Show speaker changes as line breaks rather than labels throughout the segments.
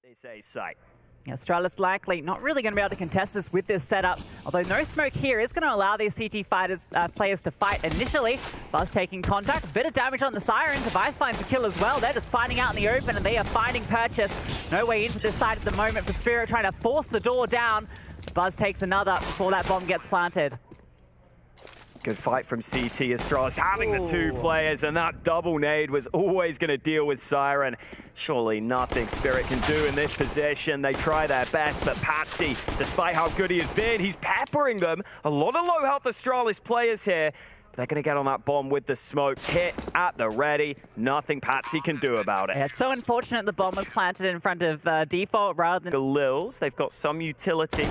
They say sight.
Astralis likely not really going to be able to contest this with this setup, although no smoke here is going to allow these CT players to fight initially. Buzz taking contact, bit of damage on the Siren. Device finds a kill as well. They're just fighting out in the open and they are finding purchase. No way into this side at the moment for Spirit, trying to force the door down. Buzz takes another before that bomb gets planted.
Good fight from CT. Astralis having the two players, and that double nade was always going to deal with Siren. Surely nothing Spirit can do in this position. They try their best, but Patsy, despite how good he has been, he's peppering them. A lot of low health Astralis players here. They're going to get on that bomb with the smoke. Hit at the ready. Nothing Patsy can do about it.
Yeah, it's so unfortunate the bomb was planted in front of default rather than...
The Lils, they've got some utility.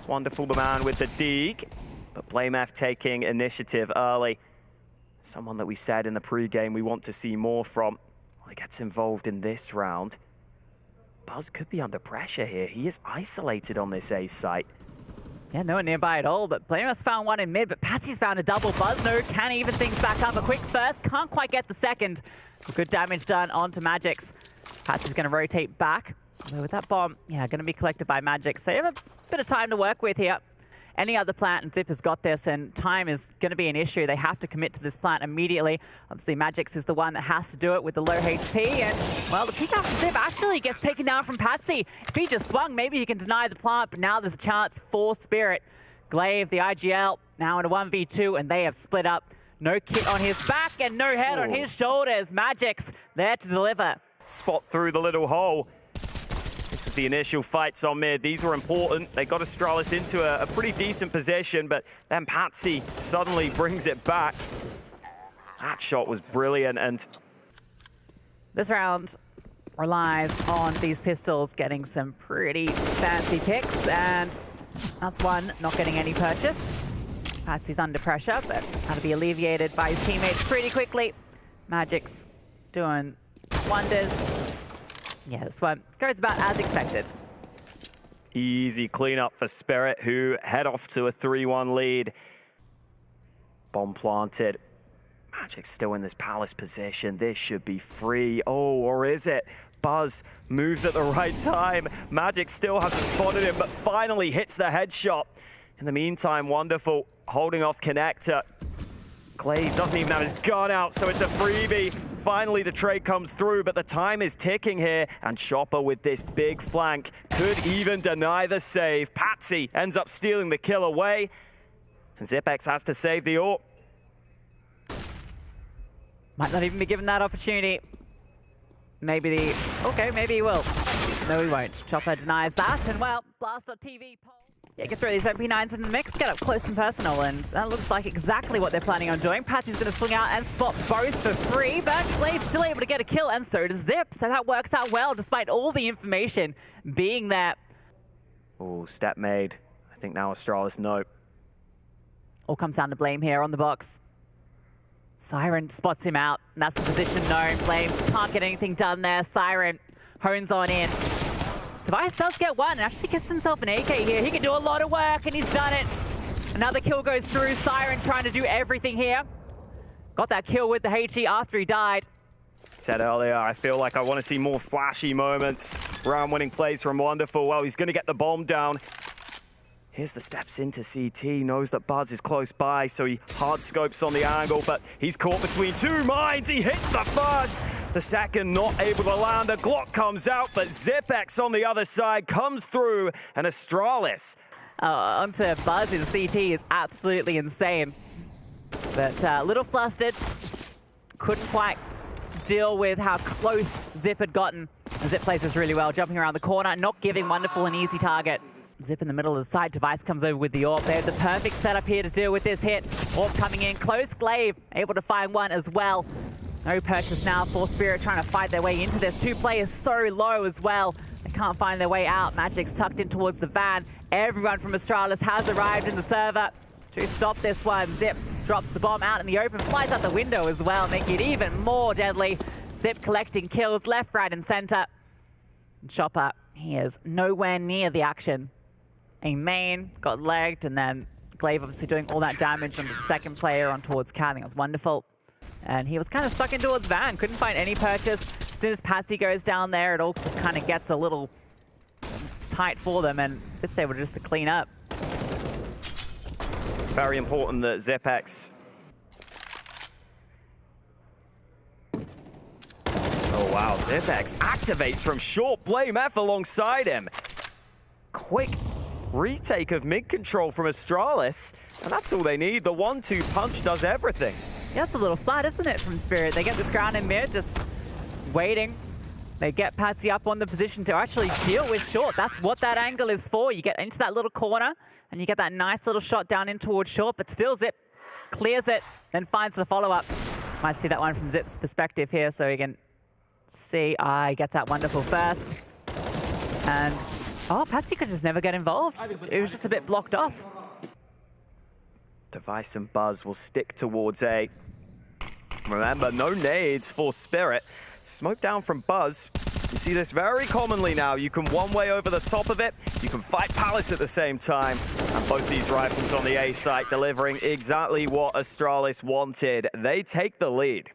Wonderful the man with the dig. But BlameF taking initiative early. Someone that we said in the pre-game we want to see more from. Well, he gets involved in this round. Buzz could be under pressure here. He is isolated on this A site.
Yeah, no one nearby at all, but BlameF's found one in mid, but Patsy's found a double. Buzz, no, can even things back up. A quick first, can't quite get the second. Good damage done onto Magix. Patsy's going to rotate back. Although with that bomb, yeah, going to be collected by Magix. So you have a bit of time to work with here. Any other plant, and Zip has got this, and time is going to be an issue. They have to commit to this plant immediately. Obviously, Magix is the one that has to do it with the low HP, and, well, the pick out from Zip actually gets taken down from Patsy. If he just swung, maybe he can deny the plant, but now there's a chance for Spirit. Glaive, the IGL, now in a 1v2, and they have split up. No kit on his back, and no head on his shoulders. Magix there to deliver.
Spot through the little hole. This was the initial fights on mid. These were important. They got Astralis into a pretty decent position, but then Patsy suddenly brings it back. That shot was brilliant, and
this round relies on these pistols getting some pretty fancy picks, and that's one not getting any purchase. Patsy's under pressure, but that'll be alleviated by his teammates pretty quickly. Magix doing wonders. Yeah, this one goes about as expected.
Easy cleanup for Spirit, who head off to a 3-1 lead. Bomb planted. Magic's still in this palace position. This should be free. Oh, or is it? Buzz moves at the right time. Magic still hasn't spotted him, but finally hits the headshot. In the meantime, Wonderful holding off Connector. Glaive doesn't even have his gun out, so it's a freebie. Finally, the trade comes through, but the time is ticking here, and Chopper with this big flank could even deny the save. Patsy ends up stealing the kill away, and Zipex has to save the AWP.
Might not even be given that opportunity. Maybe maybe he will. No, he won't. Chopper denies that, and well, Blast.tv poll. Yeah, you can throw these MP9s in the mix, get up close and personal, and that looks like exactly what they're planning on doing. Patsy's going to swing out and spot both for free, but Glaive's still able to get a kill, and so does Zip. So that works out well, despite all the information being there.
Oh, step made. I think now Astralis, no.
All comes down to Blame here on the box. Siren spots him out, and that's the position known. Blame can't get anything done there. Siren hones on in. Tobias does get one and actually gets himself an AK here. He can do a lot of work, and he's done it. Another kill goes through. Siren trying to do everything here. Got that kill with the HE after he died.
Said earlier, I feel like I want to see more flashy moments. Round-winning plays from Wonderful. Well, he's going to get the bomb down. Here's the steps into CT, knows that Buzz is close by, so he hard scopes on the angle, but he's caught between two mines. He hits the first. The second not able to land. A Glock comes out, but Zipex on the other side comes through, and Astralis.
Onto Buzz in CT is absolutely insane. But a little flustered. Couldn't quite deal with how close Zip had gotten. Zip plays this really well, jumping around the corner, not giving Wonderful an easy target. Zip in the middle of the side. Device comes over with the AWP. They have the perfect setup here to deal with this hit. AWP coming in close. Glaive able to find one as well. No purchase now for Spirit trying to fight their way into this. Two players so low as well. They can't find their way out. Magic's tucked in towards the van. Everyone from Astralis has arrived in the server to stop this one. Zip drops the bomb out in the open, flies out the window as well, making it even more deadly. Zip collecting kills left, right, and center. And Chopper, he is nowhere near the action. A main got legged, and then Glaive obviously doing all that damage onto the second player on towards Cat. I think that was Wonderful. And he was kind of stuck in towards van, couldn't find any purchase. As soon as Patsy goes down there, it all just kind of gets a little tight for them, and Zip's able just to clean up.
Very important that Zipex... Oh wow, Zipex activates from short. Blame F alongside him. Quick retake of mid control from Astralis, and that's all they need. The 1-2 punch does everything.
Yeah, it's a little flat, isn't it, from Spirit? They get this ground in mid, just waiting. They get Patsy up on the position to actually deal with short. That's what that angle is for. You get into that little corner, and you get that nice little shot down in towards short, but still Zip clears it, then finds the follow-up. Might see that one from Zip's perspective here, so you can see gets that wonderful first. And, oh, Patsy could just never get involved. It was just a bit blocked off.
Device and Buzz will stick towards A. Remember, no nades for Spirit. Smoke down from Buzz. You see this very commonly now. You can one-way over the top of it. You can fight Palace at the same time. And both these rifles on the A site delivering exactly what Astralis wanted. They take the lead.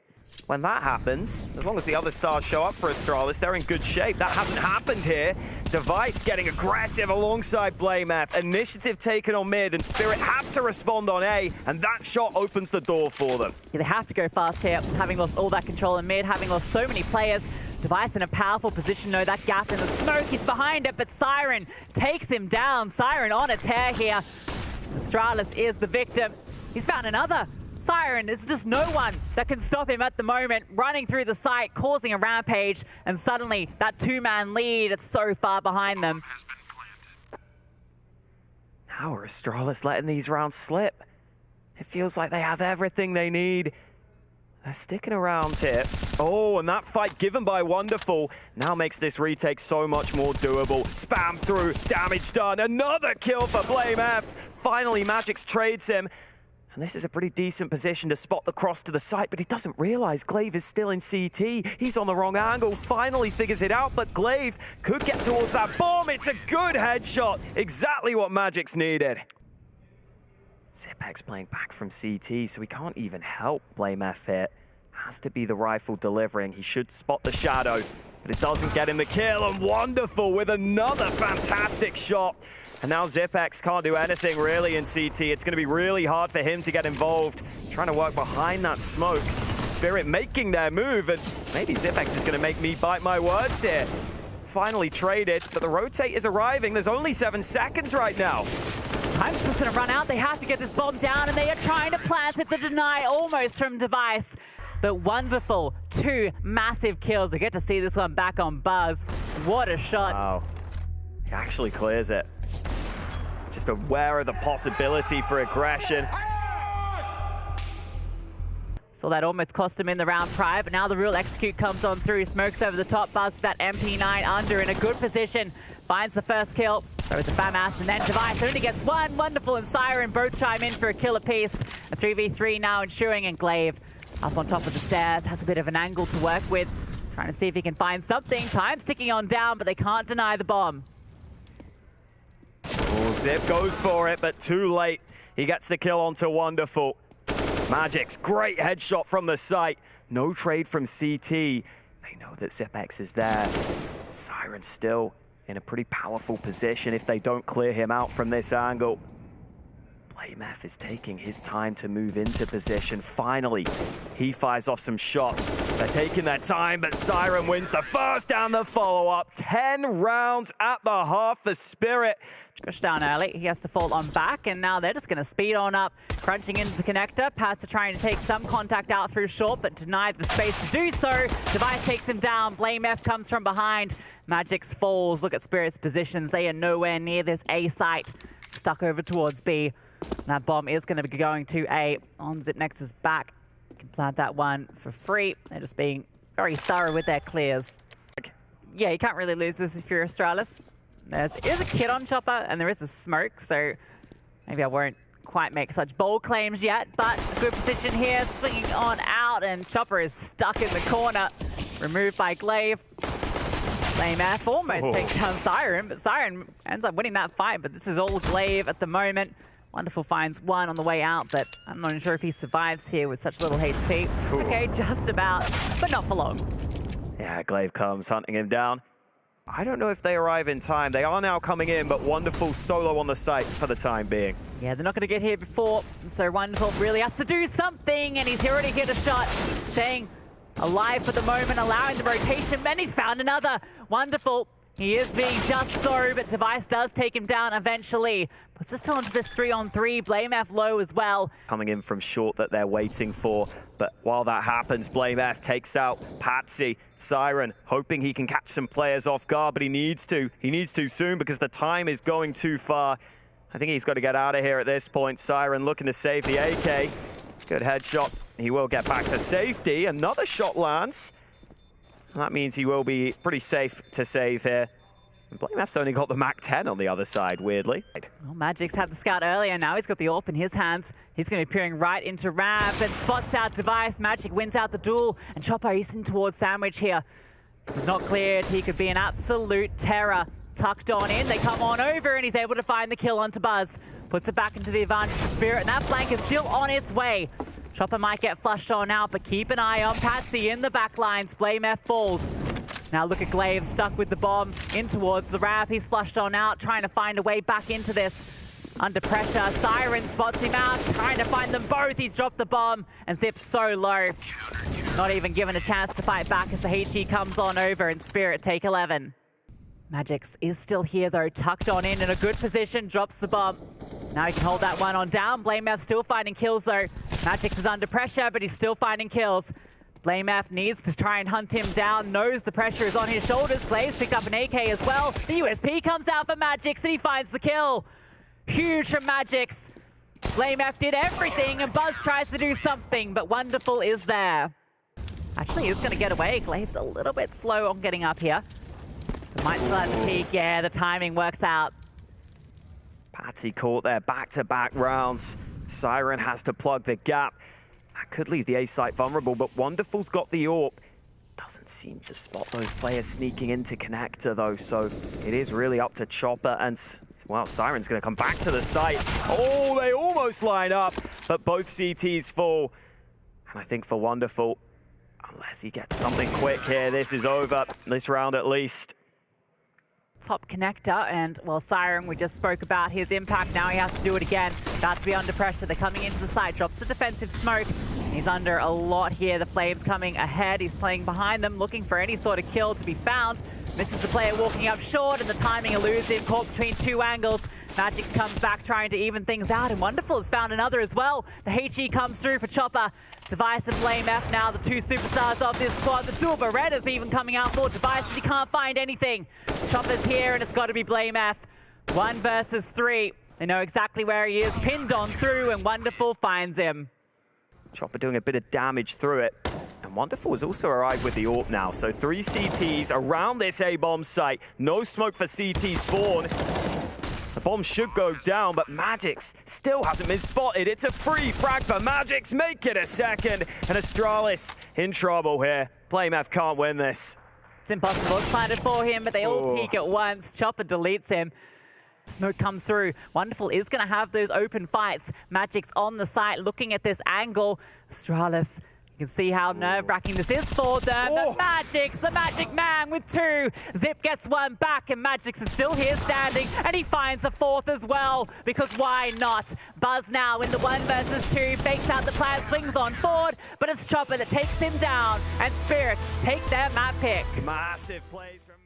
When that happens, as long as the other stars show up for Astralis, they're in good shape. That hasn't happened here. Device getting aggressive alongside Blame F. Initiative taken on mid, and Spirit have to respond on A, and that shot opens the door for them.
Yeah, they have to go fast here, having lost all that control in mid, having lost so many players. Device in a powerful position, no, that gap in the smoke, he's behind it, but Siren takes him down. Siren on a tear here. Astralis is the victim. He's found another. Siren, there's just no one that can stop him at the moment, running through the site, causing a rampage, and suddenly that two-man lead, it's so far behind them.
How are Astralis letting these rounds slip? It feels like they have everything they need. They're sticking around here. Oh, and that fight given by Wonderful now makes this retake so much more doable. Spam through, damage done, another kill for Blame F. Finally, Magix trades him. And this is a pretty decent position to spot the cross to the site, but he doesn't realize Glaive is still in CT. He's on the wrong angle, finally figures it out, but Glaive could get towards that bomb. It's a good headshot, exactly what Magix needed. Zipex playing back from CT, so he can't even help Blame F here. Has to be the rifle delivering. He should spot the shadow, but it doesn't get him the kill, and Wonderful with another fantastic shot. And now Zipex can't do anything really in CT. It's going to be really hard for him to get involved. Trying to work behind that smoke. Spirit making their move, and maybe Zipex is going to make me bite my words here. Finally traded, but the rotate is arriving. There's only 7 seconds right now.
Time's just going to run out. They have to get this bomb down, and they are trying to plant it. The deny almost from Device. But Wonderful, 2 massive kills. We get to see this one back on Buzz. What a shot.
Wow. He actually clears it. Just aware of the possibility for aggression.
So that almost cost him in the round prior, but now the real execute comes on through. Smokes over the top, Buzz that MP9 under in a good position. Finds the first kill, throws the FAMAS, and then Device only gets one. Wonderful and Siren both chime in for a kill apiece. A 3v3 now ensuing, and Glaive up on top of the stairs, has a bit of an angle to work with. Trying to see if he can find something. Time's ticking on down, but they can't deny the bomb.
Oh, Zip goes for it, but too late. He gets the kill onto Wonderful. Magix, great headshot from the site. No trade from CT. They know that Zipex is there. Siren still in a pretty powerful position if they don't clear him out from this angle. Blame F is taking his time to move into position. Finally, he fires off some shots. They're taking their time, but Siren wins the first and the follow-up. 10 rounds at the half for Spirit.
Push down early. He has to fall on back, and now they're just going to speed on up. Crunching into the connector. Pats are trying to take some contact out through short, but denied the space to do so. Device takes him down. Blame F comes from behind. Magix falls. Look at Spirit's positions. They are nowhere near this A site. Stuck over towards B. That bomb is going to be going to A on ZipNex's back. You can plant that one for free. They're just being very thorough with their clears. Yeah, you can't really lose this if you're Astralis. There is a kit on Chopper, and there is a smoke, so maybe I won't quite make such bold claims yet, but a good position here, swinging on out, and Chopper is stuck in the corner. Removed by Glaive. Blame F almost takes down Siren, but Siren ends up winning that fight, but this is all Glaive at the moment. Wonderful finds one on the way out, but I'm not sure if he survives here with such little HP. Okay, just about, but not for long.
Yeah, Glaive comes hunting him down. I don't know if they arrive in time. They are now coming in, but Wonderful solo on the site for the time being.
Yeah, they're not going to get here before, so Wonderful really has to do something, and he's already hit a shot, staying alive for the moment, allowing the rotation, and he's found another. Wonderful. He is being just so, but Device does take him down eventually. Puts us still into this 3-on-3. BlameF low as well.
Coming in from short that they're waiting for. But while that happens, BlameF takes out Patsy. Siren hoping he can catch some players off guard, but he needs to. He needs to soon because the time is going too far. I think he's got to get out of here at this point. Siren looking to save the AK. Good headshot. He will get back to safety. Another shot lands. That means he will be pretty safe to save here. And BlameF's only got the MAC-10 on the other side, weirdly.
Well, Magic's had the scout earlier, now he's got the AWP in his hands. He's going to be peering right into Ramp and spots out Device. Magic wins out the duel, and Chopper is in towards Sandwich here. He's not cleared, he could be an absolute terror. Tucked on in, they come on over, and he's able to find the kill onto Buzz. Puts it back into the advantage for Spirit, and that flank is still on its way. Chopper might get flushed on out, but keep an eye on Patsy in the back lines. BlameF falls. Now look at Glaive stuck with the bomb in towards the ramp. He's flushed on out, trying to find a way back into this. Under pressure, Siren spots him out, trying to find them both. He's dropped the bomb, and Zip's so low. Not even given a chance to fight back as the HE comes on over, and Spirit take 11. Magix is still here though, tucked on in a good position, drops the bomb. Now he can hold that one on down. BlameF still finding kills though. Magix is under pressure, but he's still finding kills. BlameF needs to try and hunt him down, knows the pressure is on his shoulders. Glaive's picked up an AK as well. The USP comes out for Magix and he finds the kill. Huge from Magix. BlameF did everything and Buzz tries to do something, but Wonderful is there. Actually, he's going to get away. Glaive's a little bit slow on getting up here. But might still have the peak. Yeah, the timing works out.
Patsy caught there, back-to-back rounds. Siren has to plug the gap. That could leave the A site vulnerable, but Wonderful's got the AWP. Doesn't seem to spot those players sneaking into connector though, so it is really up to Chopper and, well, Siren's gonna come back to the site. Oh, they almost line up, but both CTs fall. And I think for Wonderful, unless he gets something quick here, this is over, this round at least.
Top connector, and well, Siren, we just spoke about his impact. Now he has to do it again. About to be under pressure. They're coming into the site. Drops the defensive smoke. He's under a lot here. The Flames coming ahead. He's playing behind them, looking for any sort of kill to be found. Misses the player walking up short, and the timing eludes him. Caught between two angles. Magix comes back trying to even things out, and Wonderful has found another as well. The HE comes through for Chopper. Device and BlameF now the two superstars of this squad. The dual Beretta's even coming out for Device, but he can't find anything. Chopper's here, and it's got to be BlameF. 1 versus 3. They know exactly where he is, pinned on through, and Wonderful finds him.
Chopper doing a bit of damage through it. And Wonderful has also arrived with the AWP now. So 3 CTs around this A-bomb site. No smoke for CT spawn. The bomb should go down, but Magix still hasn't been spotted. It's a free frag for Magix. Make it a second. And Astralis in trouble here. BlameF can't win this.
It's impossible. It's planted for him, but they all peek at once. Chopper deletes him. Smoke comes through. Wonderful is going to have those open fights. Magic's on the site looking at this angle. Astralis, you can see how nerve-wracking this is for them. But Magix, the Magic Man with 2. Zip gets 1 back, and Magix is still here standing, and he finds a 4th as well, because why not? Buzz now in the 1 versus 2, fakes out the plan, swings on forward, but it's Chopper that takes him down, and Spirit take their map pick.
Massive plays from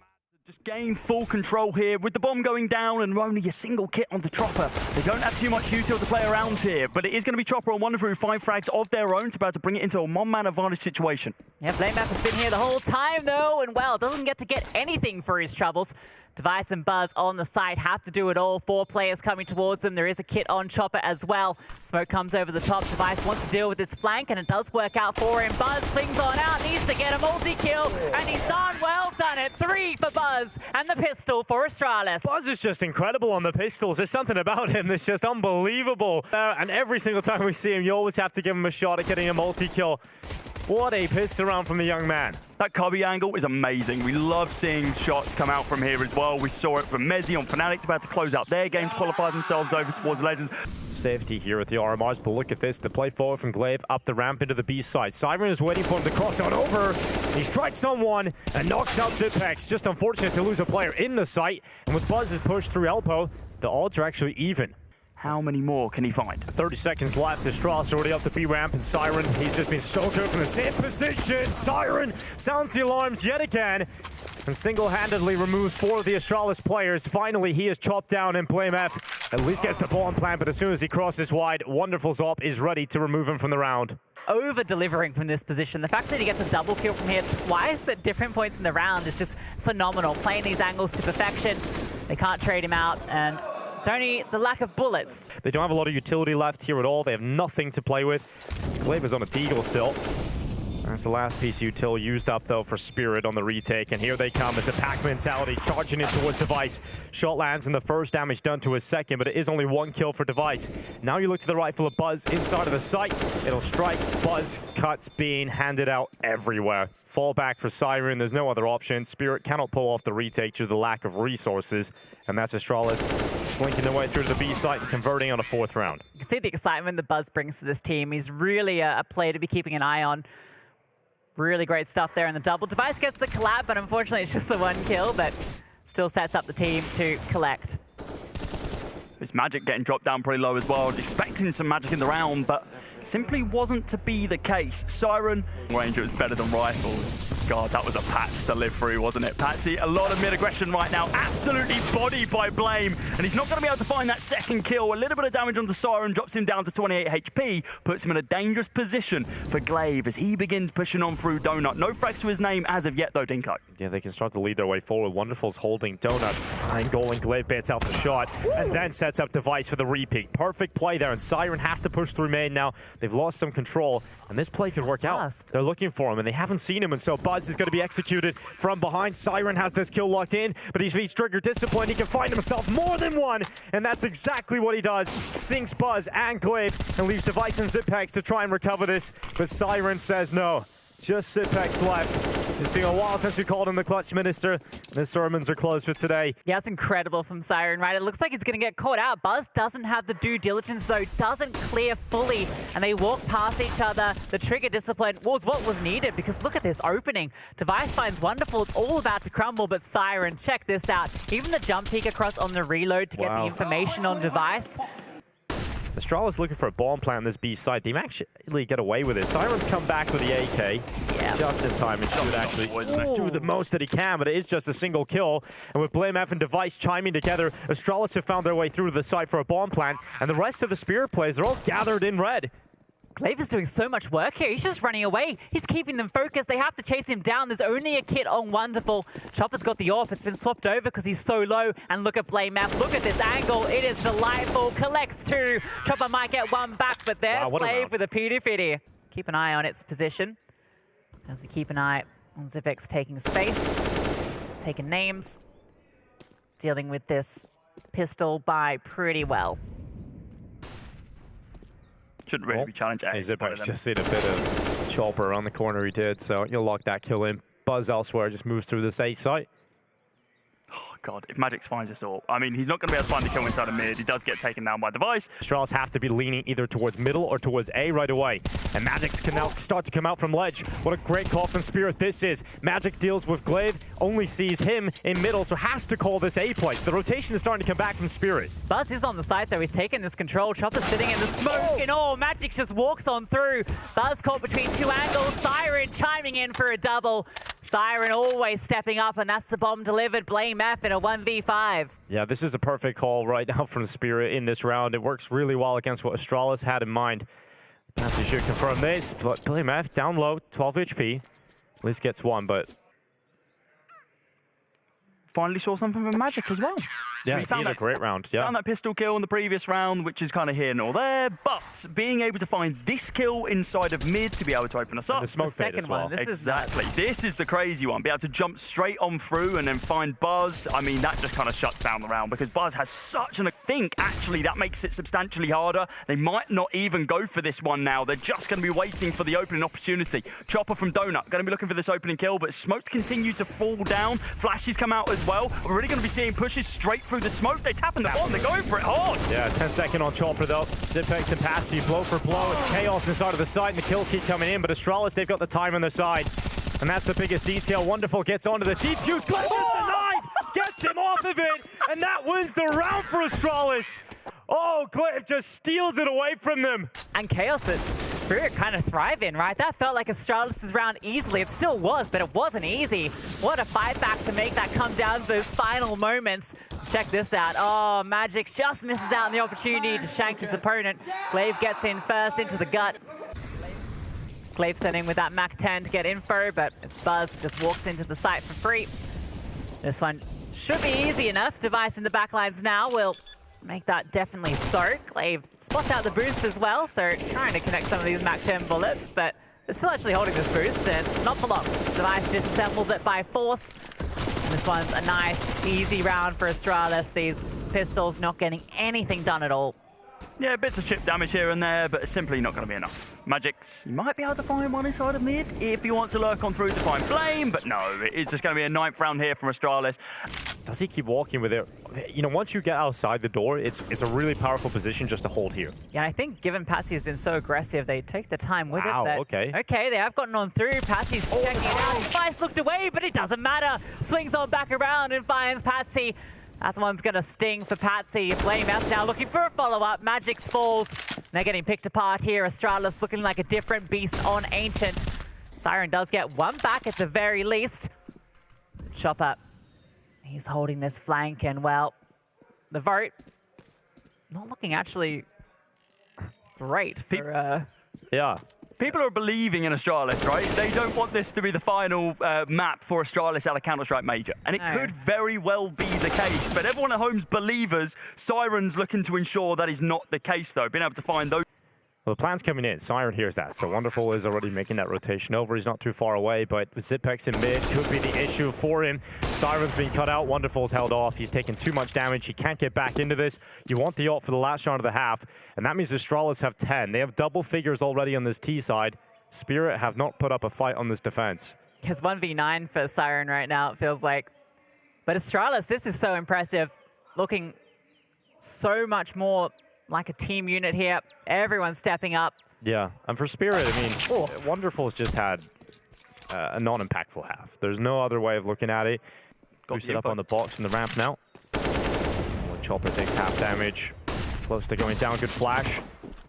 Just gain full control here with the bomb going down and only a single kit onto Chopper. They don't have too much util to play around here, but it is going to be Chopper on Wonderful 5 frags of their own to be able to bring it into a one-man advantage situation.
Yeah, BlameF has been here the whole time though, and well, doesn't get to get anything for his troubles. Device and Buzz on the side have to do it all. 4 players coming towards them. There is a kit on Chopper as well. Smoke comes over the top. Device wants to deal with this flank, and it does work out for him. Buzz swings on out, needs to get a multi-kill, and he's done well done it. 3 for Buzz, and the pistol for Astralis.
Buzz is just incredible on the pistols. There's something about him that's just unbelievable. And every single time we see him, you always have to give him a shot at getting a multi-kill. What a pistol round from the young man.
That cubby angle is amazing. We love seeing shots come out from here as well. We saw it from Mezzi on Fnatic, about to close out their game to qualify themselves over towards Legends.
Safety here at the RMRs, but look at this. The play forward from Glaive up the ramp into the B side. Siren is waiting for him to cross on over. He strikes on one and knocks out Zipex. Just unfortunate to lose a player in the site. And with Buzz's push through Elpo, the odds are actually even.
How many more can he find?
30 seconds left. Astralis already up the B ramp, and Siren, he's just been so good from the safe position. Siren sounds the alarms yet again and single-handedly removes 4 of the Astralis players. Finally, he is chopped down, and BlameF at least gets the ball in plan, but as soon as he crosses wide, Wonderful Zop is ready to remove him from the round.
Over-delivering from this position. The fact that he gets a double kill from here twice at different points in the round is just phenomenal. Playing these angles to perfection. They can't trade him out, and it's only the lack of bullets.
They don't have a lot of utility left here at all. They have nothing to play with. Glaive is on a deagle still. That's the last piece of util used up, though, for Spirit on the retake. And here they come as a pack mentality, charging in towards Device. Shot lands, and the first damage done to his second, but it is only 1 kill for Device. Now you look to the rifle of Buzz inside of the site. It'll strike. Buzz cuts being handed out everywhere. Fall back for Siren. There's no other option. Spirit cannot pull off the retake due to the lack of resources. And that's Astralis slinking their way through to the B site and converting on a 4th round.
You can see the excitement that Buzz brings to this team. He's really a player to be keeping an eye on. Really great stuff there in the double. Device gets the collab, but unfortunately it's just the 1 kill, but still sets up the team to collect.
His magic getting dropped down pretty low as well. I was expecting some magic in the round, but simply wasn't to be the case. Siren, Ranger was better than Rifles. God, that was a patch to live through, wasn't it? Patsy, a lot of mid-aggression right now. Absolutely bodied by Blame, and he's not going to be able to find that second kill. A little bit of damage onto Siren drops him down to 28 HP, puts him in a dangerous position for Glaive as he begins pushing on through Donut. No frags to his name as of yet, though, Dinko.
Yeah, they can start to lead their way forward. Wonderful's holding Donuts. Goal, and Glaive baits out the shot, and then sets up Device for the repeat. Perfect play there, and Siren has to push through main now. They've lost some control, and this play could work out. They're looking for him, and they haven't seen him, and so Buzz is going to be executed from behind. Siren has this kill locked in, but he's reached trigger discipline. He can find himself more than one, and that's exactly what he does. Sinks Buzz and Glaive, and leaves Device and Zipex to try and recover this, but Siren says no. Just Zipex left. It's been a while since we called him the clutch minister, and his sermons are closed for today.
Yeah, it's incredible from Siren, right? It looks like he's going to get caught out. Buzz doesn't have the due diligence, though, doesn't clear fully, and they walk past each other. The trigger discipline was what was needed, because look at this opening. Device finds Wonderful. It's all about to crumble, but Siren, check this out. Even the jump peek across on the reload to get the information on Device.
Astralis looking for a bomb plant on this B site. They actually get away with it. Siren's come back with the AK just in time and should actually do the most that he can, but it is just a single kill. And with BlameF and Device chiming together, Astralis have found their way through to the site for a bomb plant, and the rest of the Spirit players, they're all gathered in red.
Glaive is doing so much work here. He's just running away. He's keeping them focused. They have to chase him down. There's only a kit on Wonderful. Chopper's got the AWP. It's been swapped over because he's so low. And look at BlameF. Look at this angle. It is delightful. Collects 2. Chopper might get 1 back, but there's Glaive with a pity-fitty. Keep an eye on its position as we keep an eye on Zipex taking space, taking names, dealing with this pistol by pretty well.
Shouldn't really be challenging.
Zipex just seen a bit of chopper around the corner he did, so you'll lock that kill in. Buzz elsewhere just moves through this A site.
Oh, God, if Magix finds us all. I mean, he's not going to be able to find the kill inside of mid. He does get taken down by Device.
Astralis have to be leaning either towards middle or towards A right away. And Magix can now start to come out from ledge. What a great call from Spirit this is. Magic deals with Glaive, only sees him in middle, so has to call this A place. The rotation is starting to come back from Spirit.
Buzz is on the side, though. He's taking this control. Chopper's sitting in the smoke, and Magic just walks on through. Buzz caught between 2 angles. Siren chiming in for a double. Siren always stepping up, and that's the bomb delivered. BlameF in a 1v5.
Yeah, this is a perfect call right now from Spirit in this round. It works really well against what Astralis had in mind. Patsy should confirm this, but BlameF down low, 12 HP. At least gets 1, but...
Finally saw something from Magic as well. Yeah,
He found a great round. Yeah.
Found that pistol kill in the previous round, which is kind of here nor there, but being able to find this kill inside of mid to be able to open us up.
The smoke
The
fade as
second
well.
one.
Exactly. This is the crazy one. Be able to jump straight on through and then find Buzz. I mean, that just kind of shuts down the round because Buzz has such an... I think, actually, that makes it substantially harder. They might not even go for this one now. They're just going to be waiting for the opening opportunity. Chopper from Donut, going to be looking for this opening kill, but smoke continue to fall down. Flashes come out as well. We're really going to be seeing pushes straight through the smoke. They tap in the bomb. They're going for it hard.
Yeah, 10-second on Chopper though. Zipex and Patsy blow for blow. It's chaos inside of the site and the kills keep coming in, but Astralis, they've got the time on their side. And that's the biggest detail. Wonderful gets onto the cheap juice. Clip the knife, gets him off of it, and that wins the round for Astralis. Oh, Cliff just steals it away from them.
And Chaos and Spirit kind of thrive in, right? That felt like Astralis' round easily. It still was, but it wasn't easy. What a fight back to make that come down to those final moments. Check this out. Oh, Magic just misses out on the opportunity to shank his opponent. Glaive gets in first into the gut. Glaive sending with that Mac 10 to get info, but it's Buzz, just walks into the site for free. This one should be easy enough. Device in the backlines now will make that definitely so. Glaive spots out the boost as well, so trying to connect some of these Mac 10 bullets, but they're still actually holding this boost, and not for long. Device disassembles it by force. And this one's a nice, easy round for Astralis. These pistols not getting anything done at all.
Yeah, bits of chip damage here and there, but it's simply not going to be enough. Magics, you might be able to find one inside of mid if you want to lurk on through to find Flame, but no, it is just going to be a 9th round here from Astralis.
Does he keep walking with it? You know, once you get outside the door, it's a really powerful position just to hold here.
Yeah, I think given Patsy has been so aggressive, they take the time with it. But
okay.
Okay, they have gotten on through. Patsy's checking it out. Device looked away, but it doesn't matter. Swings on back around and finds Patsy. That one's going to sting for Patsy. Flame S now looking for a follow-up. Magic's falls. They're getting picked apart here. Astralis looking like a different beast on Ancient. Siren does get one back at the very least. Chopper, he's holding this flank, and well, the vote not looking actually great for...
Yeah.
People are believing in Astralis, right? They don't want this to be the final map for Astralis out of Counter-Strike Major. And it could very well be the case. But everyone at home's believers. Siren's looking to ensure that is not the case, though. Being able to find those...
Well, the plan's coming in. Siren hears that. So Wonderful is already making that rotation over. He's not too far away, but Zipex in mid could be the issue for him. Siren's been cut out. Wonderful's held off. He's taken too much damage. He can't get back into this. You want the ult for the last shot of the half, and that means Astralis have 10. They have double figures already on this T side. Spirit have not put up a fight on this defense.
It's 1v9 for Siren right now, it feels like. But Astralis, this is so impressive. Looking so much more like a team unit here. Everyone's stepping up.
Yeah, and for Spirit, I mean, Wonderful's just had a non-impactful half. There's no other way of looking at it. Boost it up on the box and the ramp now. Chopper takes half damage. Close to going down, good flash.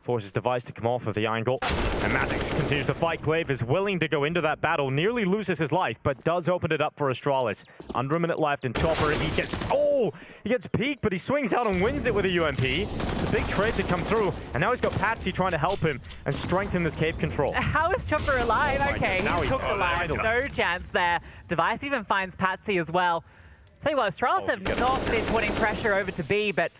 Forces Device to come off of the angle. And Magix continues to fight. Glaive is willing to go into that battle. Nearly loses his life, but does open it up for Astralis. Under a minute left, and Chopper, he gets peaked, but he swings out and wins it with a UMP. It's a big trade to come through. And now he's got Patsy trying to help him and strengthen this cave control.
How is Chopper alive? Okay, he's cooked alive.
alive.
No chance there. Device even finds Patsy as well. Tell you what, Astralis have not been putting pressure over to B, but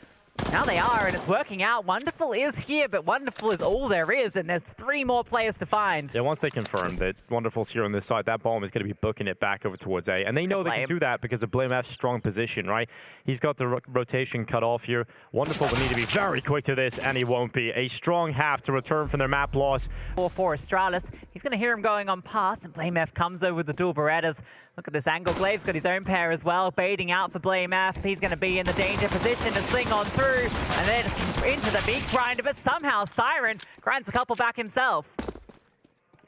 now they are, and it's working out. Wonderful is here, but Wonderful is all there is, and there's 3 more players to find.
Yeah, once they confirm that Wonderful's here on this side, that bomb is going to be booking it back over towards A. And they know they can do that because of BlameF's strong position, right? He's got the rotation cut off here. Wonderful will need to be very quick to this, and he won't be. A strong half to return from their map loss.
For Astralis, he's going to hear him going on pass, and BlameF comes over with the dual Berettas. Look at this angle. Glaive's got his own pair as well, baiting out for BlameF. He's going to be in the danger position to sling on through, and then into the meat grinder, but somehow Siren grinds a couple back himself.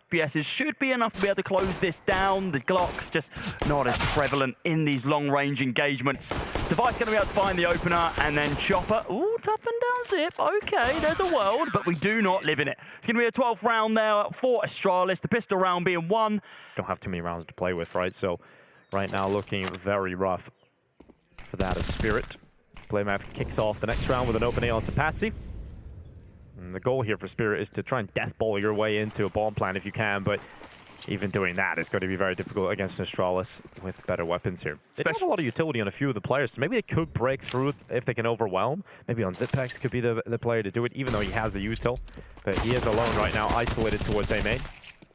FPSs should be enough to be able to close this down. The Glock's just not as prevalent in these long-range engagements. Device going to be able to find the opener, and then Chopper. Ooh, tap and down zip. Okay, there's a world, but we do not live in it. It's going to be a 12th round there for Astralis, the pistol round being 1.
Don't have too many rounds to play with, right? So right now looking very rough for that of Spirit. BlameF kicks off the next round with an opening onto Patsy. And the goal here for Spirit is to try and deathball your way into a bomb plant if you can, but even doing that is going to be very difficult against Astralis with better weapons here. They have a lot of utility on a few of the players, so maybe they could break through if they can overwhelm. Maybe on Zipex could be the player to do it, even though he has the util. But he is alone right now, isolated towards A main.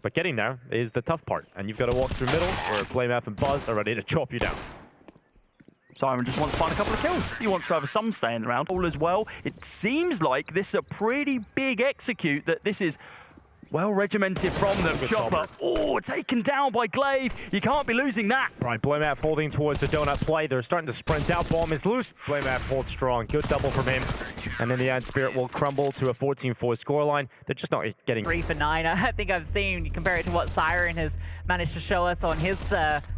But getting there is the tough part, and you've got to walk through middle, where BlameF and Buzz are ready to chop you down.
Siren just wants to find a couple of kills. He wants to have some staying around all as well. It seems like this is a pretty big execute, that this is well regimented from them. Chopper, oh, taken down by Glaive. You can't be losing that.
Right, BlameF holding towards the donut play. They're starting to sprint out. Bomb is loose. BlameF holds strong. Good double from him. And in the end, Spirit will crumble to a 14-4 scoreline. They're just not getting...
3 for 9. I think I've seen, you compare it to what Siren has managed to show us on his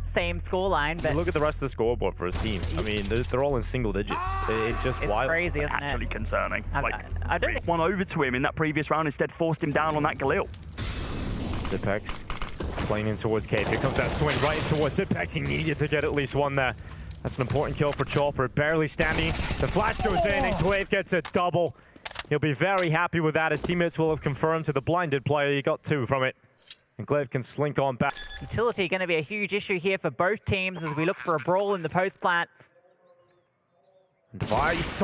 same scoreline. But
look at the rest of the scoreboard for his team. I mean, they're all in single digits. It's just
it's
wild.
crazy, isn't it?
Actually concerning.
I don't think...
One over to him in that previous round, instead forced him down on that Galil.
Zipex playing in towards Cave. Here comes that swing right in towards Zipex. He needed to get at least one there. That's an important kill for Chopper. Barely standing. The flash goes in and Glaive gets a double. He'll be very happy with that. His teammates will have confirmed to the blinded player he got 2 from it. And Glaive can slink on back.
Utility going to be a huge issue here for both teams as we look for a brawl in the post plant.
Device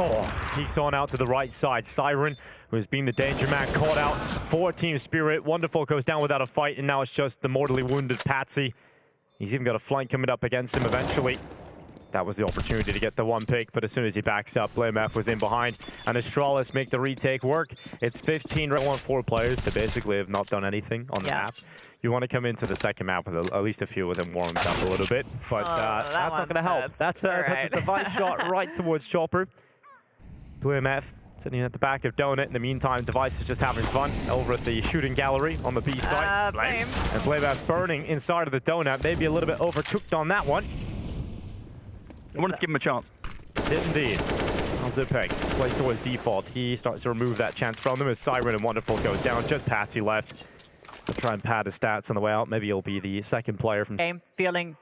peeks on out to the right side. Siren, who has been the danger man, caught out for Team Spirit. Wonderful goes down without a fight, and now it's just the mortally wounded Patsy. He's even got a flank coming up against him eventually. That was the opportunity to get the 1 pick, but as soon as he backs up, BlameF was in behind, and Astralis make the retake work. It's 15 round 4 players that basically have not done anything on the map. You want to come into the second map with at least a few of them warmed up a little bit, but that's not going to help. That's a device shot right towards Chopper. BlameF sitting at the back of Donut. In the meantime, Device is just having fun over at the shooting gallery on the B side.
Blame.
And BlameF burning inside of the Donut. Maybe a little bit overcooked on that one.
I wanted to give him a chance.
Did indeed. Zipex plays towards default. He starts to remove that chance from them as Siren and Wonderful go down. Just Patsy left. He'll try and pad his stats on the way out. Maybe he'll be the second player from...
Game feeling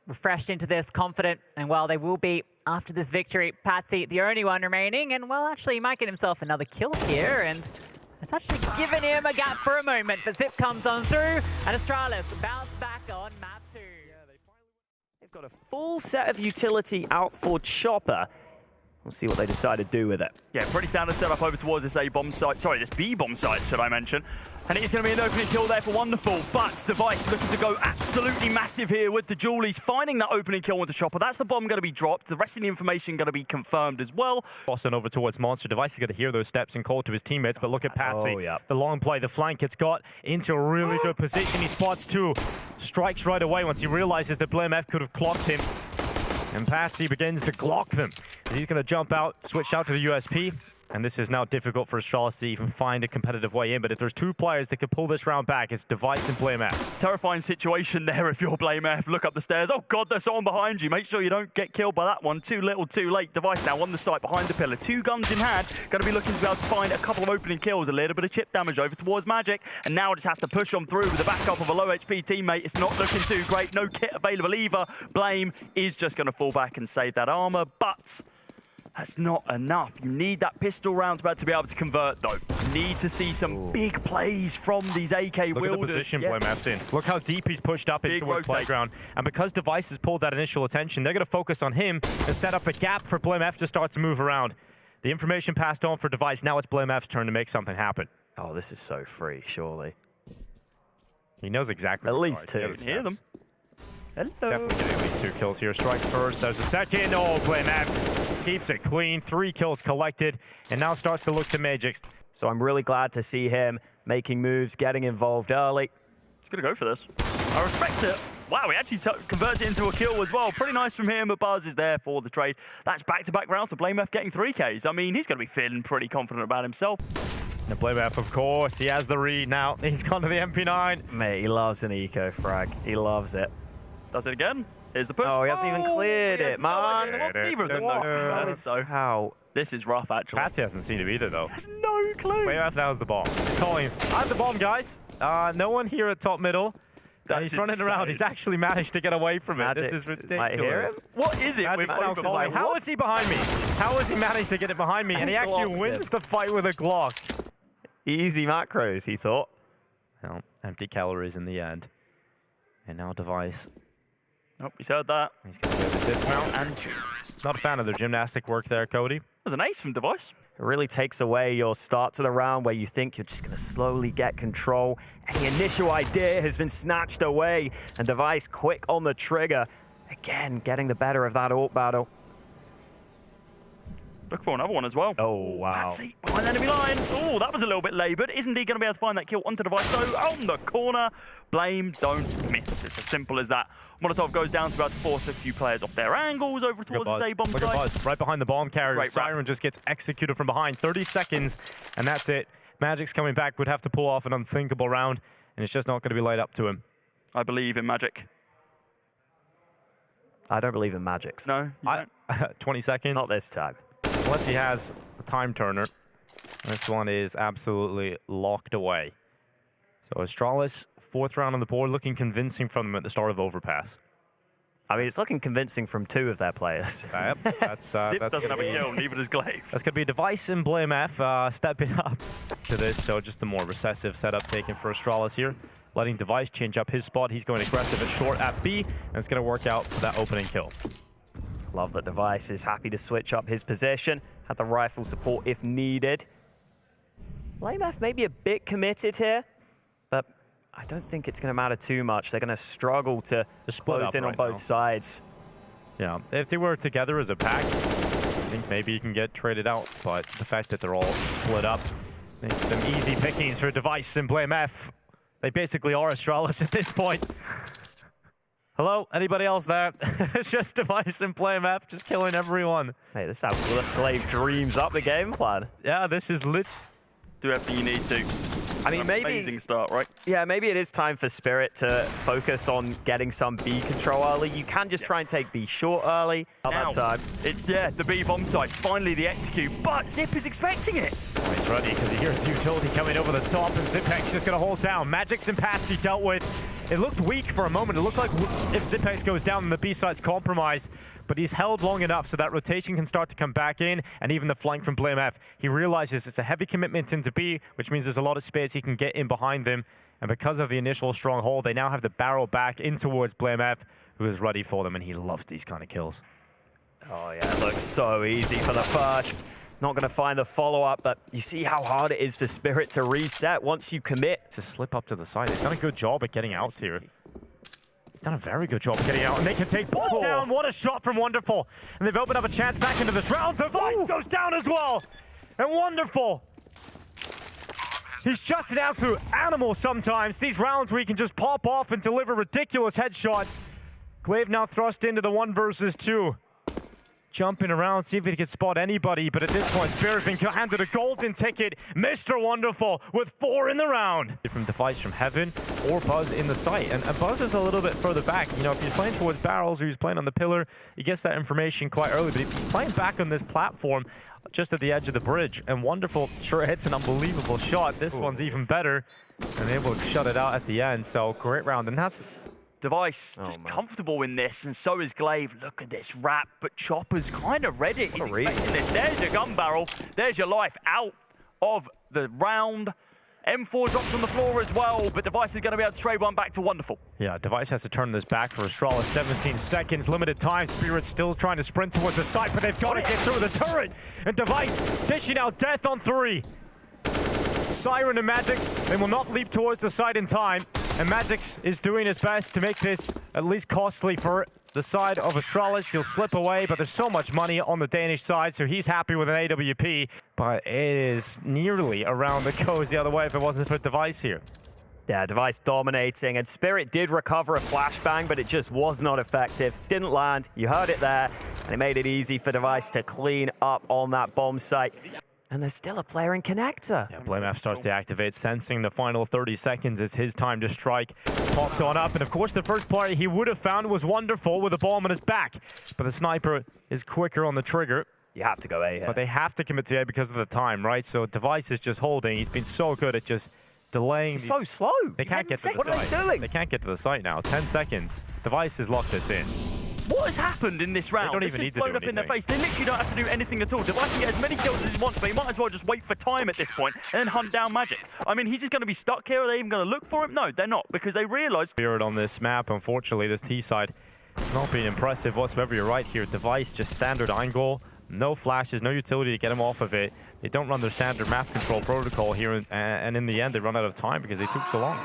refreshed into this, confident, and well, they will be after this victory. Patsy, the only one remaining, and well, actually, he might get himself another kill here, and it's actually given him a gap for a moment, but Zip comes on through, and Astralis bounce back on map 2.
They've got a full set of utility out for Chopper. We'll see what they decide to do with it.
Yeah, pretty standard setup over towards this A-bomb site. Sorry, this B-bomb site, should I mention. And it is going to be an opening kill there for Wonderful, but Device looking to go absolutely massive here with the Julies, finding that opening kill with the Chopper. That's the bomb going to be dropped. The rest of the information going to be confirmed as well.
Crossing over towards Monster. Device is going to hear those steps and call to his teammates, but look at Patsy. The long play, the flank it's got into a really good position. He spots 2, strikes right away once he realizes that BlameF could have clocked him. And Patsy begins to Glock them. He's going to jump out, switch out to the USP. And this is now difficult for Astralis to even find a competitive way in. But if there's 2 players that could pull this round back, it's Device and BlameF.
Terrifying situation there if you're BlameF. Look up the stairs. Oh, God, there's someone behind you. Make sure you don't get killed by that one. Too little, too late. Device now on the site behind the pillar. 2 guns in hand. Going to be looking to be able to find a couple of opening kills. A little bit of chip damage over towards Magic. And now just has to push on through with the backup of a low HP teammate. It's not looking too great. No kit available either. Blame is just going to fall back and save that armor. But that's not enough. You need that pistol round to be able to convert, though. You need to see some big plays from these AK wielders.
Look at the position BlameF's in. Look how deep he's pushed up into his playground. And because Device has pulled that initial attention, they're going to focus on him and set up a gap for BlameF to start to move around. The information passed on for Device. Now it's BlameF's turn to make something happen.
Oh, this is so free, surely.
He knows exactly.
At least 2.
Hear them. Hello.
Definitely getting at least 2 kills here. Strikes first. There's a second. Oh, BlameF keeps it clean. 3 kills collected, and now starts to look to Magic.
So I'm really glad to see him making moves, getting involved early.
He's going to go for this. I respect it. Wow, he actually converts it into a kill as well. Pretty nice from him, but Buzz is there for the trade. That's back-to-back rounds for BlameF getting 3 Ks. I mean, he's going to be feeling pretty confident about himself.
And BlameF, of course, he has the read now. He's gone to the MP9.
Mate, he loves an eco frag. He loves it.
Does it again. Here's the push.
Oh, he hasn't even cleared it, man.
Well, neither of them know. So
how?
This is rough, actually.
Patsy hasn't seen it either, though.
Has no clue.
BlameF now has the bomb. He's calling, I have the bomb, guys. No one here at top middle. He's running around. He's actually managed to get away from it.
Magic's
this is ridiculous.
might hear him.
What is it with
Magic's now calling, how is he behind me? How has he managed to get it behind me? And he actually wins the fight with a Glock.
Easy macros, he thought.
Well, empty calories in the end. And now Device.
Oh, he's heard that.
He's going to go the dismount. And not a fan of the gymnastic work there, Cody.
That was an ace from Device.
It really takes away your start to the round where you think you're just going to slowly get control. Any initial idea has been snatched away, and Device quick on the trigger. Again, getting the better of that AWP battle.
Look for another one as well.
Oh, wow.
Patsy behind enemy lines. Oh, that was a little bit laboured. Isn't he going to be able to find that kill onto Device though? On the corner. Blame, don't miss. It's as simple as that. Molotov goes down to about to force a few players off their angles over towards the A bomb site.
Look at Buzz, right behind the bomb carrier.
Great
Siren
wrap.
just gets executed from behind. 30 seconds, and that's it. Magic's coming back, would have to pull off an unthinkable round, and it's just not going to be laid up to him.
I believe in Magic.
I don't believe in magics.
No, you don't?
20 seconds.
Not this time.
Unless he has a time turner. This one is absolutely locked away. So Astralis, 4th round on the board, looking convincing from them at the start of Overpass.
I mean, it's looking convincing from 2 of their players.
Yep, that's
Zip
that's
doesn't have a
gonna be-
kill, neither does Glaive.
That's going to be Device and Blame F stepping up to this. So just the more recessive setup taken for Astralis here. Letting Device change up his spot. He's going aggressive at short at B, and it's going to work out for that opening kill.
Love that Device is happy to switch up his position. Had the rifle support if needed. Blame F may be a bit committed here, but I don't think it's going to matter too much. They're going to struggle to
split
close
up
in on
right
both
now.
sides.
Yeah, if they were together as a pack, I think maybe you can get traded out. But the fact that they're all split up makes them easy pickings for Device and Blame F. They basically are Astralis at this point. Hello? Anybody else there? It's just Device and Blame F just killing everyone.
Hey, this is how Glaive dreams up the game plan.
Yeah, this is lit.
Do everything you need to.
I mean, maybe...
Amazing start, right?
Yeah, maybe it is time for Spirit to focus on getting some B control early. You can just try and take B short early at
Now,
that time.
it's, the B bomb site. Finally the execute, but Zip is expecting it.
Oh, he's ready because he hears the utility coming over the top, and Zipex just going to hold down. Magic's and Patsy dealt with. It looked weak for a moment. It looked like if Zipex goes down, then the B site's compromised. But he's held long enough so that rotation can start to come back in, and even the flank from Blame F. He realizes it's a heavy commitment into B, which means there's a lot of space he can get in behind them. And because of the initial strong hold, they now have the barrel back in towards Blame F, who is ready for them, and he loves these kind of kills.
Oh yeah, it looks so easy for the first. Not going to find the follow-up, but you see how hard it is for Spirit to reset once you commit.
To slip up to the side. He's done a good job at getting out here. He's done a very good job getting out, and they can take both down. What a shot from Wonderful. And they've opened up a chance back into this round. Device goes down as well. And Wonderful. He's just an absolute animal sometimes. These rounds where he can just pop off and deliver ridiculous headshots. Glaive now thrust into the 1 versus 2. Jumping around, see if he can spot anybody, but at this point, Spirit being handed a golden ticket. Mr. Wonderful with 4 in the round. From Device from Heaven or Buzz in the site. And Buzz is a little bit further back. You know, if he's playing towards barrels or he's playing on the pillar, he gets that information quite early, but he's playing back on this platform just at the edge of the bridge. And Wonderful sure hits an unbelievable shot. This one's even better, and able to shut it out at the end. So great round, and that's...
Device just comfortable in this, and so is Glaive. Look at this wrap, but Chopper's kind of read it. He's expecting this. There's your gun barrel. There's your life out of the round. M4 dropped on the floor as well, but Device is going to be able to trade one back to Wonderful.
Yeah, Device has to turn this back for Astralis. 17 seconds, limited time. Spirit's still trying to sprint towards the side, but they've got to get through the turret. And Device dishing out death on 3. Siren and Magix, they will not leap towards the side in time. And Magix is doing his best to make this at least costly for the side of Astralis. He'll slip away, but there's so much money on the Danish side, so he's happy with an AWP. But it is nearly around the goes the other way if it wasn't for Device here.
Yeah, Device dominating, and Spirit did recover a flashbang, but it just was not effective. Didn't land, you heard it there, and it made it easy for Device to clean up on that bomb site. And there's still a player in connector.
Yeah, Blame F starts to activate, sensing the final 30 seconds is his time to strike. Pops on up, and of course the first player he would have found was Wonderful with a bomb on his back. But the sniper is quicker on the trigger.
You have to go A here.
But they have to commit to A because of the time, right? So Device is just holding. He's been so good at just delaying.
It's so slow.
They can't get to the
What
site.
are they doing?
They can't get to the site now. 10 seconds. Device has locked this in.
What has happened in this round?
don't
This
even
has
need to
blown
do
up in their
anything.
face. They literally don't have to do anything at all. Device can get as many kills as he wants, but he might as well just wait for time at this point and then hunt down Magic. I mean, he's just going to be stuck here. Are they even going to look for him? No, they're not, because they realise...
Spirit on this map, unfortunately, this T side has not been impressive whatsoever. You're right here. Device, just standard iron goal. No flashes, no utility to get him off of it. They don't run their standard map control protocol here, and in the end, they run out of time because they took so long.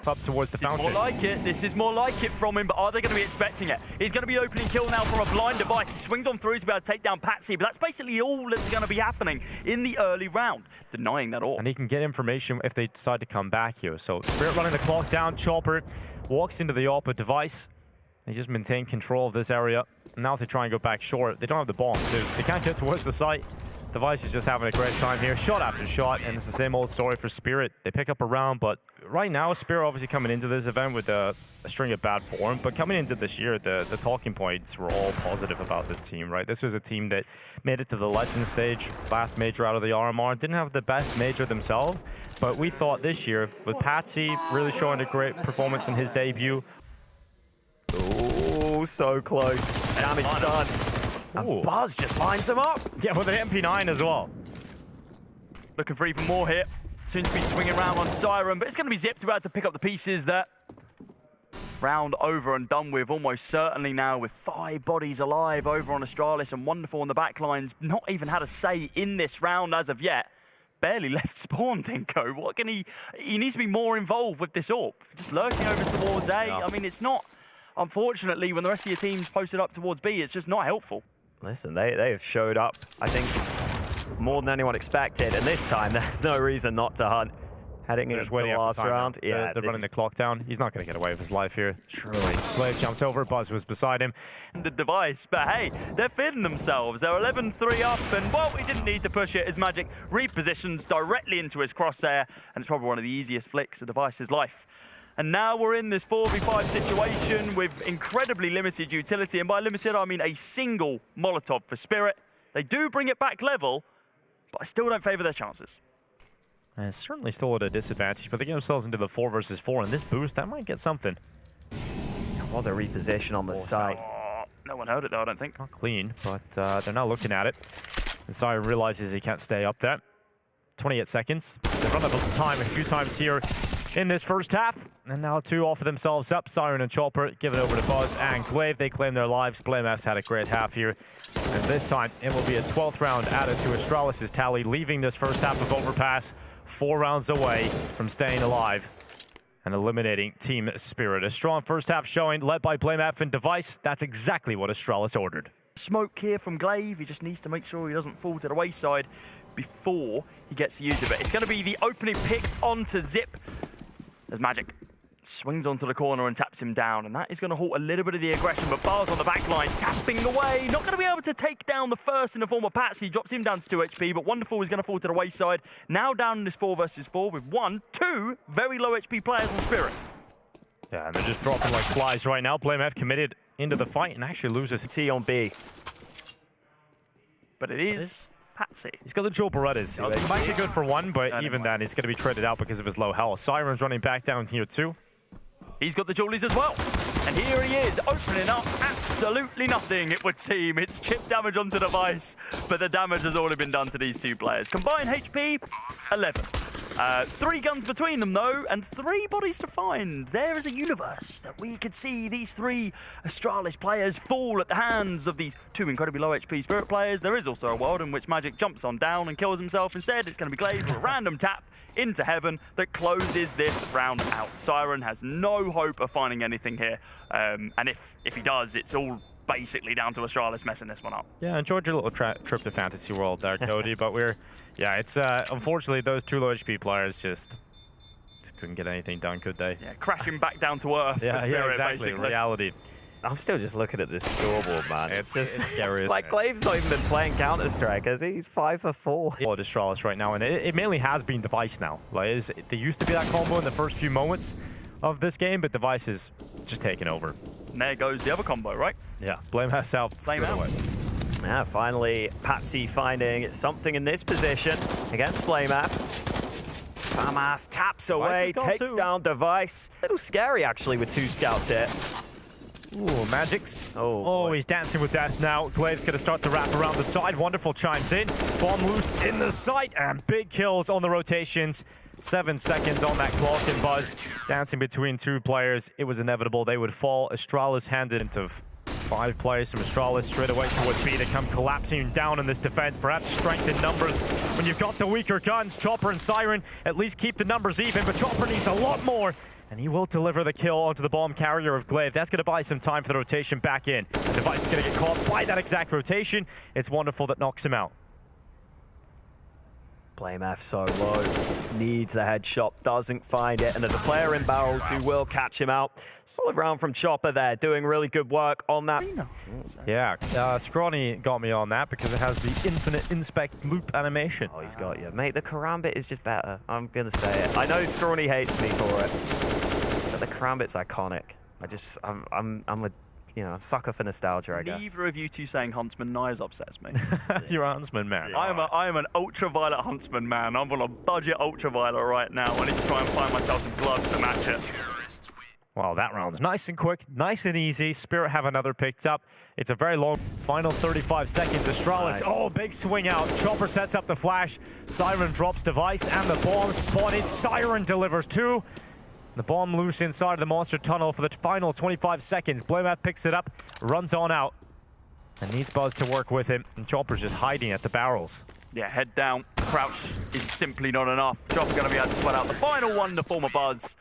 Up towards the fountain.
More like it. This is more like it from him, but are they going to be expecting it? He's going to be opening kill now from a blind Device. He swings on through to be able to take down Patsy, but that's basically all that's going to be happening in the early round, denying that all.
And he can get information if they decide to come back here. So Spirit running the clock down. Chopper walks into the AWP with Device. They just maintain control of this area. Now if they try and go back short, they don't have the bomb, so they can't get towards the site. Device is just having a great time here, shot after shot, and it's the same old story for Spirit. They pick up a round, but right now, Spirit obviously coming into this event with a string of bad form, but coming into this year, the talking points were all positive about this team, right? This was a team that made it to the Legend stage, last major out of the RMR, didn't have the best major themselves, but we thought this year, with Patsy really showing a great performance in his debut.
Oh, so close. Damage done. And Buzz just lines him up.
Yeah, with an MP9 as well.
Looking for even more here. Soon to be swinging around on Siren, but it's going to be Zipped about to pick up the pieces that round over and done with almost certainly now, with 5 bodies alive over on Astralis, and Wonderful on the backlines. Not even had a say in this round as of yet. Barely left spawn, Dinko. What can he needs to be more involved with this AWP. Just lurking over towards A.
Yeah.
I mean, it's not, unfortunately, when the rest of your team's posted up towards B, it's just not helpful.
Listen, they have showed up, I think, more than anyone expected. And this time, there's no reason not to hunt. Heading into the last round.
Yeah, they're running the clock down. He's not going to get away with his life here. Truly. Blade jumps over. Buzz was beside him.
The Device, but hey, they're feeding themselves. They're 11-3 up, and well, he didn't need to push it as Magic repositions directly into his crosshair, and it's probably one of the easiest flicks of Device's life. And now we're in this 4v5 situation with incredibly limited utility, and by limited, I mean a single Molotov for Spirit. They do bring it back level, but I still don't favor their chances.
And it's certainly still at a disadvantage, but they get themselves into the 4 versus 4, and this boost, that might get something.
There was a reposition on the side.
Oh, no one heard it though, I don't think.
Not clean, but they're now looking at it. And Siren realizes he can't stay up there. 28 seconds. They've run out of time a few times here in this first half. And now 2 offer themselves up. Siren and Chopper give it over to Buzz and Glaive. They claim their lives. BlameF's had a great half here. And this time, it will be a 12th round added to Astralis' tally, leaving this first half of Overpass 4 rounds away from staying alive and eliminating Team Spirit. A strong first half showing led by BlameF and Device. That's exactly what Astralis ordered.
Smoke here from Glaive. He just needs to make sure he doesn't fall to the wayside before he gets to use it. But it's going to be the opening pick onto Zip as Magic swings onto the corner and taps him down, and that is going to halt a little bit of the aggression, but Bars on the back line tapping away, not going to be able to take down the first in the form of Patsy, drops him down to 2 HP, but Wonderful is going to fall to the wayside, now down in this 4 versus 4 with 2 very low HP players on Spirit.
Yeah, and they're just dropping like flies right now. BlameF committed into the fight and actually loses
T on B.
But it is Patsy.
He's got the dual Berettas. He might be good for 1, but even then, he's going to be traded out because of his low health. Siren's running back down here too.
He's got the Julies as well. And here he is, opening up absolutely nothing, it would seem. It's chip damage onto Device, but the damage has already been done to these 2 players. Combined HP, 11. 3 guns between them, though, and 3 bodies to find. There is a universe that we could see these 3 Astralis players fall at the hands of these 2 incredibly low HP Spirit players. There is also a world in which Magic jumps on down and kills himself. Instead, it's going to be Glaive with a random tap into heaven that closes this round out. Siren has no hope of finding anything here, and if he does, it's all basically down to Astralis messing this one up.
Yeah, enjoyed your little trip to Fantasy World there, Cody, but it's unfortunately those 2 low HP players just couldn't get anything done, could they?
Yeah, crashing back down to earth.
Yeah,
Spirit,
exactly.
basically.
Reality.
I'm still just looking at this scoreboard, man.
It's scary.
Like, Glaive's not even been playing Counter-Strike, has he? He's 5 for 4.
Followed Astralis right now, and it mainly has been Device now. Like, there used to be that combo in the first few moments of this game, but Device is just taking over.
And there goes the other combo, right?
Yeah, Blame has out.
Flame out.
Yeah, finally, Patsy finding something in this position against BlameF. FAMAS taps away, takes down Device. A little scary, actually, with 2 scouts here.
Ooh, Magic's.
Oh,
He's dancing with death now. Glaive's going to start to wrap around the side. Wonderful chimes in. Bomb loose in the site, and big kills on the rotations. 7 seconds on that clock, and Buzz dancing between two players. It was inevitable they would fall. Astralis handed into 5 players from Astralis straight away towards B. They come collapsing down in this defense. Perhaps strength in numbers when you've got the weaker guns. Chopper and Siren at least keep the numbers even, but Chopper needs a lot more. And he will deliver the kill onto the bomb carrier of Glaive. That's going to buy some time for the rotation back in. The device is going to get caught by that exact rotation. It's wonderful that knocks him out.
Blame F so low. Needs a headshot, doesn't find it. And there's a player in barrels who will catch him out. Solid round from Chopper there, doing really good work on that.
Yeah, Scrawny got me on that because it has the infinite inspect loop animation.
Oh, he's got you. Mate, the Karambit is just better. I'm going to say it. I know Scrawny hates me for it, but the Karambit's iconic. I'm a sucker for nostalgia, I guess.
Neither of you two saying Huntsman Knives upsets me.
You're a Huntsman man.
I am an ultraviolet Huntsman man. I'm on a budget ultraviolet right now. I need to try and find myself some gloves to match it.
Well, that round's nice and quick, nice and easy. Spirit have another picked up. It's a very long final 35 seconds. Astralis,
Nice.
big swing out. Chopper sets up the flash. Siren drops device, and the bomb spotted. Siren delivers 2. The bomb loose inside of the monster tunnel for the final 25 seconds. Blameth picks it up, runs on out, and needs Buzz to work with him. And Chopper's just hiding at the barrels.
Yeah, head down. Crouch is simply not enough. Chopper going to be able to spot out the final one, the former Buzz.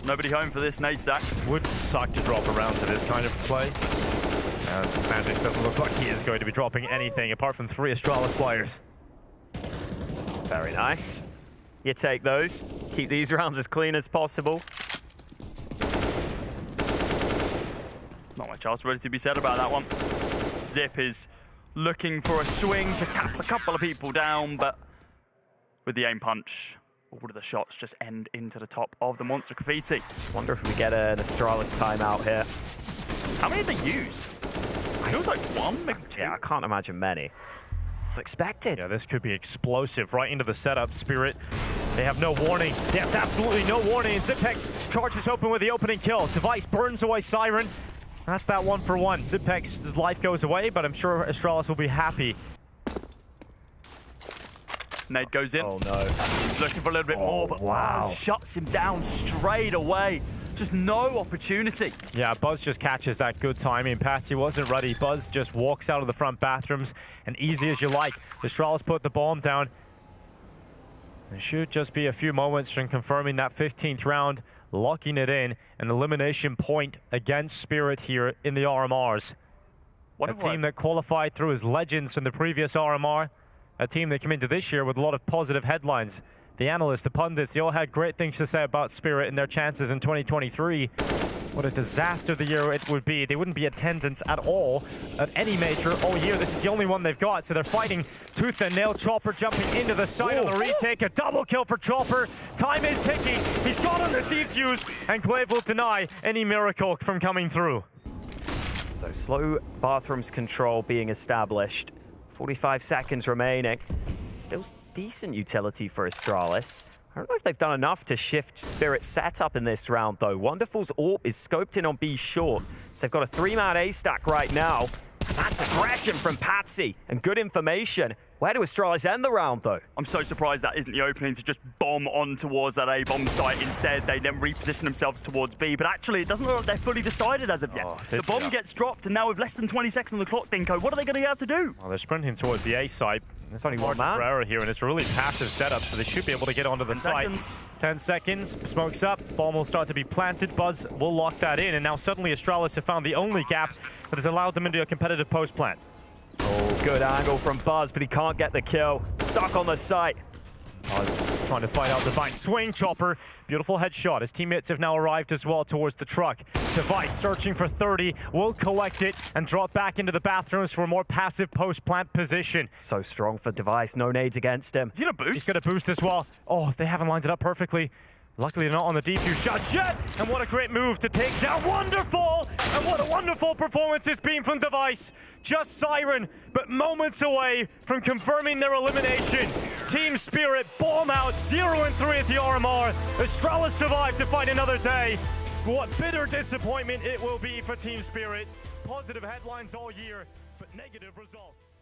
Nobody home for this nade stack.
Would suck to drop around to this kind of play. Magix doesn't look like he is going to be dropping anything apart from 3 Astralis players.
Very nice. You take those. Keep these rounds as clean as possible.
Not much else ready to be said about that one. Zip is looking for a swing to tap a couple of people down, but with the aim punch, all of the shots just end into the top of the monster graffiti.
Wonder if we get an Astralis timeout here.
How many have they used? Feels like 1, maybe 2.
Yeah, I can't imagine many. Expected.
Yeah, this could be explosive right into the setup. Spirit, they have no warning. They have absolutely no warning. And Zipex charges open with the opening kill. Device burns away Siren. That's that 1-for-1. Zipex's life goes away, but I'm sure Astralis will be happy.
Nade goes in.
Oh no.
He's looking for a little bit more, but
wow.
Buzz shuts him down straight away. Just no opportunity.
Yeah, Buzz just catches that good timing. Patsy wasn't ready. Buzz just walks out of the front bathrooms, and easy as you like. Astralis put the bomb down. It should just be a few moments from confirming that 15th round, locking it in, an elimination point against Spirit here in the RMRs. A team that qualified through as legends in the previous RMR, a team that came into this year with a lot of positive headlines. The analysts, the pundits, they all had great things to say about Spirit and their chances in 2023. What a disaster the year it would be. They wouldn't be attendance at all at any major all year. This is the only one they've got, so they're fighting tooth and nail. Chopper jumping into the side on the retake. A double kill for Chopper. Time is ticking. He's got on the defuse, and Glaive will deny any miracle from coming through.
So slow bathrooms control being established. 45 seconds remaining. Still decent utility for Astralis. I don't know if they've done enough to shift Spirit's setup in this round, though. Wonderful's AWP is scoped in on B short, so they've got a 3-man A stack right now. And that's aggression from Patsy and good information. Where do Astralis end the round, though?
I'm so surprised that isn't the opening to just bomb on towards that A-bomb site. Instead, they then reposition themselves towards B. But actually, it doesn't look like they're fully decided as of yet. The bomb gets dropped, and now with less than 20 seconds on the clock, Dinko, what are they going to have to do?
Well, they're sprinting towards the A site. There's only one man for error here, and it's a really passive setup, so they should be able to get onto the site. 10 seconds, smokes up, bomb will start to be planted, Buzz will lock that in, and now suddenly Astralis have found the only gap that has allowed them into a competitive post plant.
Oh, good angle from Buzz, but he can't get the kill. Stuck on the site.
Buzz trying to fight out the vine. Swing Chopper. Beautiful headshot. His teammates have now arrived as well towards the truck. Device searching for 30. Will collect it and drop back into the bathrooms for a more passive post-plant position.
So strong for Device. No nades against him.
Is he going to boost?
He's going to boost as well. Oh, they haven't lined it up perfectly. Luckily, they're not on the defuse just yet. And what a great move to take down Wonderful. And what a wonderful performance it's been from Device. Just Siren, but moments away from confirming their elimination. Team Spirit, bomb out, 0-3 at the RMR. Astralis survived to fight another day. What bitter disappointment it will be for Team Spirit. Positive headlines all year, but negative results.